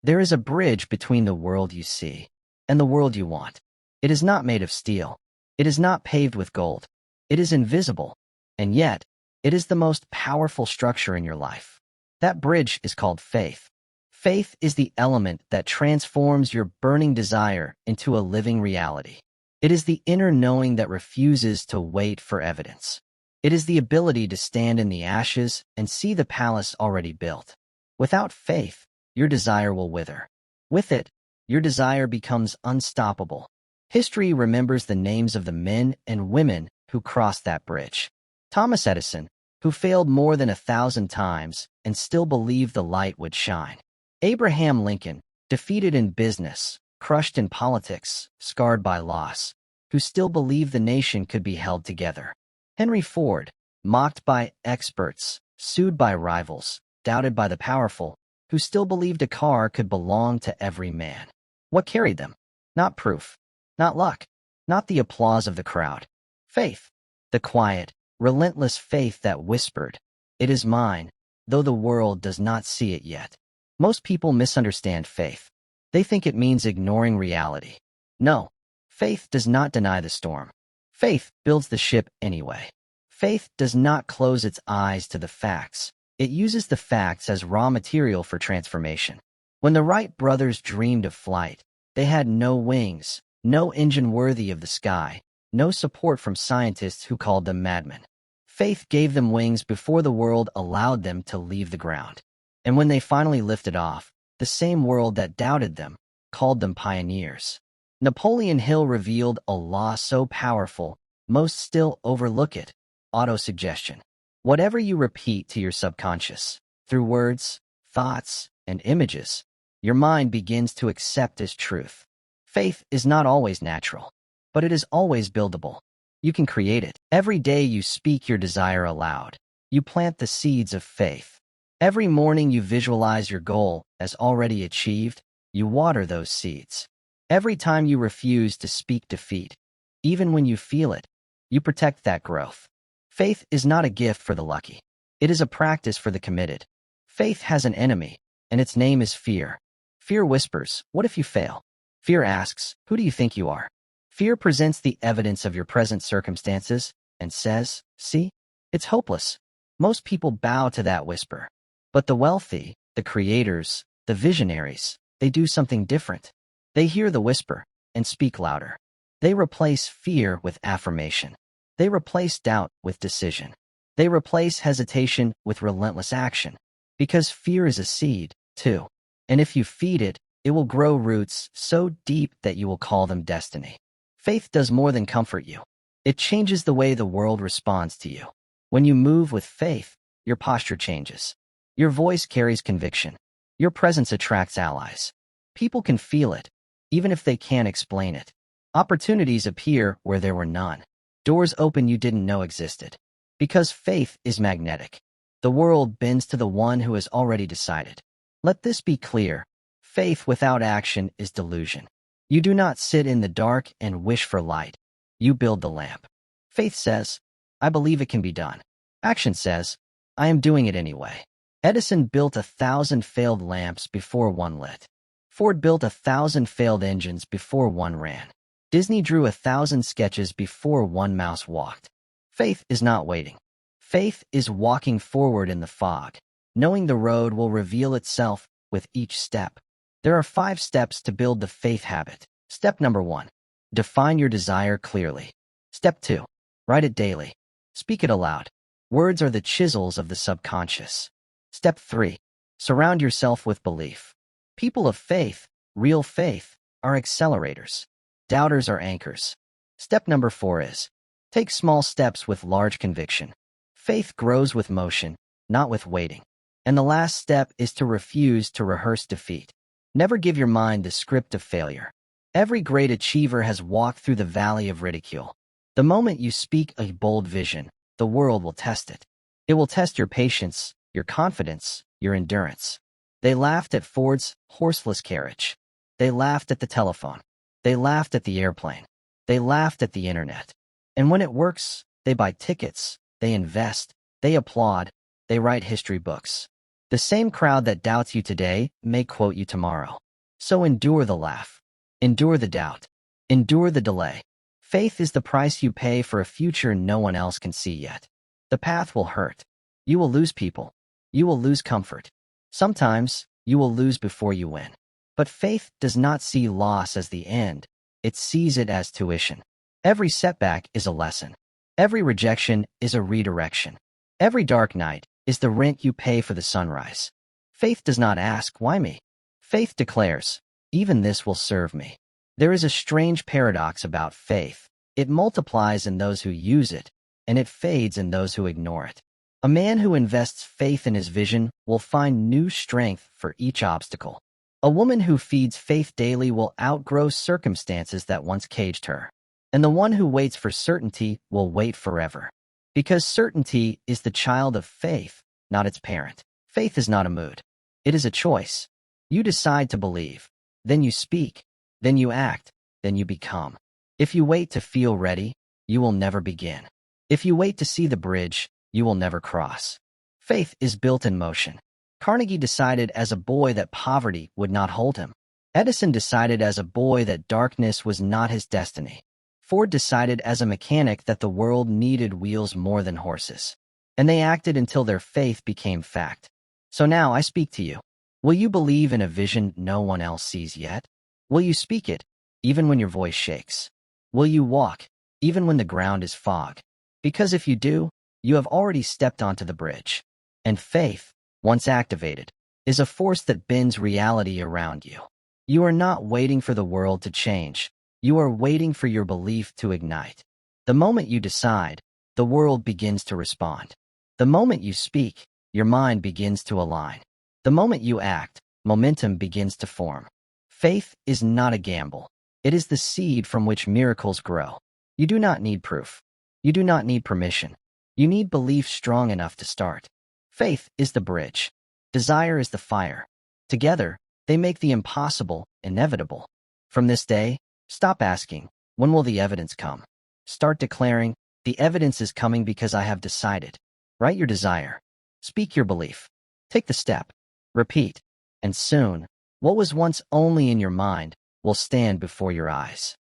There is a bridge between the world you see and the world you want. It is not made of steel. It is not paved with gold. It is invisible, and yet, it is the most powerful structure in your life. That bridge is called faith. Faith is the element that transforms your burning desire into a living reality. It is the inner knowing that refuses to wait for evidence. It is the ability to stand in the ashes and see the palace already built. Without faith, your desire will wither. With it, your desire becomes unstoppable. History remembers the names of the men and women who crossed that bridge. Thomas Edison, who failed more than 1,000 times and still believed the light would shine. Abraham Lincoln, defeated in business, crushed in politics, scarred by loss, who still believed the nation could be held together. Henry Ford, mocked by experts, sued by rivals, doubted by the powerful, who still believed a car could belong to every man. What carried them? Not proof, not luck, not the applause of the crowd. Faith, the quiet, relentless faith that whispered, "It is mine," though the world does not see it yet. Most people misunderstand faith. They think it means ignoring reality. No, faith does not deny the storm. Faith builds the ship anyway. Faith does not close its eyes to the facts. It uses the facts as raw material for transformation. When the Wright brothers dreamed of flight, they had no wings, no engine worthy of the sky, no support from scientists who called them madmen. Faith gave them wings before the world allowed them to leave the ground. And when they finally lifted off, the same world that doubted them called them pioneers. Napoleon Hill revealed a law so powerful, most still overlook it: autosuggestion. Whatever you repeat to your subconscious, through words, thoughts, and images, your mind begins to accept as truth. Faith is not always natural, but it is always buildable. You can create it. Every day you speak your desire aloud. You plant the seeds of faith. Every morning you visualize your goal as already achieved. You water those seeds. Every time you refuse to speak defeat, even when you feel it, you protect that growth. Faith is not a gift for the lucky. It is a practice for the committed. Faith has an enemy, and its name is fear. Fear whispers, "What if you fail?" Fear asks, "Who do you think you are?" Fear presents the evidence of your present circumstances and says, "See, it's hopeless." Most people bow to that whisper. But the wealthy, the creators, the visionaries, they do something different. They hear the whisper and speak louder. They replace fear with affirmation. They replace doubt with decision. They replace hesitation with relentless action. Because fear is a seed, too. And if you feed it, it will grow roots so deep that you will call them destiny. Faith does more than comfort you. It changes the way the world responds to you. When you move with faith, your posture changes. Your voice carries conviction. Your presence attracts allies. People can feel it, even if they can't explain it. Opportunities appear where there were none. Doors open you didn't know existed. Because faith is magnetic. The world bends to the one who has already decided. Let this be clear. Faith without action is delusion. You do not sit in the dark and wish for light. You build the lamp. Faith says, "I believe it can be done." Action says, "I am doing it anyway." Edison built 1,000 failed lamps before one lit. Ford built 1,000 failed engines before one ran. Disney drew 1,000 sketches before one mouse walked. Faith is not waiting. Faith is walking forward in the fog, knowing the road will reveal itself with each step. There are 5 steps to build the faith habit. Step number 1. Define your desire clearly. Step 2. Write it daily. Speak it aloud. Words are the chisels of the subconscious. Step 3. Surround yourself with belief. People of faith, real faith, are accelerators. Doubters are anchors. Step number 4 is, take small steps with large conviction. Faith grows with motion, not with waiting. And the last step is to refuse to rehearse defeat. Never give your mind the script of failure. Every great achiever has walked through the valley of ridicule. The moment you speak a bold vision, the world will test it. It will test your patience, your confidence, your endurance. They laughed at Ford's horseless carriage. They laughed at the telephone. They laughed at the airplane. They laughed at the internet. And when it works, they buy tickets, they invest, they applaud, they write history books. The same crowd that doubts you today may quote you tomorrow. So endure the laugh. Endure the doubt. Endure the delay. Faith is the price you pay for a future no one else can see yet. The path will hurt. You will lose people. You will lose comfort. Sometimes, you will lose before you win. But faith does not see loss as the end. It sees it as tuition. Every setback is a lesson. Every rejection is a redirection. Every dark night is the rent you pay for the sunrise. Faith does not ask, why me? Faith declares, even this will serve me. There is a strange paradox about faith. It multiplies in those who use it, and it fades in those who ignore it. A man who invests faith in his vision will find new strength for each obstacle. A woman who feeds faith daily will outgrow circumstances that once caged her. And the one who waits for certainty will wait forever. Because certainty is the child of faith, not its parent. Faith is not a mood. It is a choice. You decide to believe. Then you speak. Then you act. Then you become. If you wait to feel ready, you will never begin. If you wait to see the bridge, you will never cross. Faith is built in motion. Carnegie decided as a boy that poverty would not hold him. Edison decided as a boy that darkness was not his destiny. Ford decided as a mechanic that the world needed wheels more than horses. And they acted until their faith became fact. So now I speak to you. Will you believe in a vision no one else sees yet? Will you speak it, even when your voice shakes? Will you walk, even when the ground is fog? Because if you do, you have already stepped onto the bridge. And faith, once activated, is a force that bends reality around you. You are not waiting for the world to change. You are waiting for your belief to ignite. The moment you decide, the world begins to respond. The moment you speak, your mind begins to align. The moment you act, momentum begins to form. Faith is not a gamble. It is the seed from which miracles grow. You do not need proof. You do not need permission. You need belief strong enough to start. Faith is the bridge. Desire is the fire. Together, they make the impossible inevitable. From this day, stop asking, when will the evidence come? Start declaring, the evidence is coming because I have decided. Write your desire. Speak your belief. Take the step. Repeat. And soon, what was once only in your mind will stand before your eyes.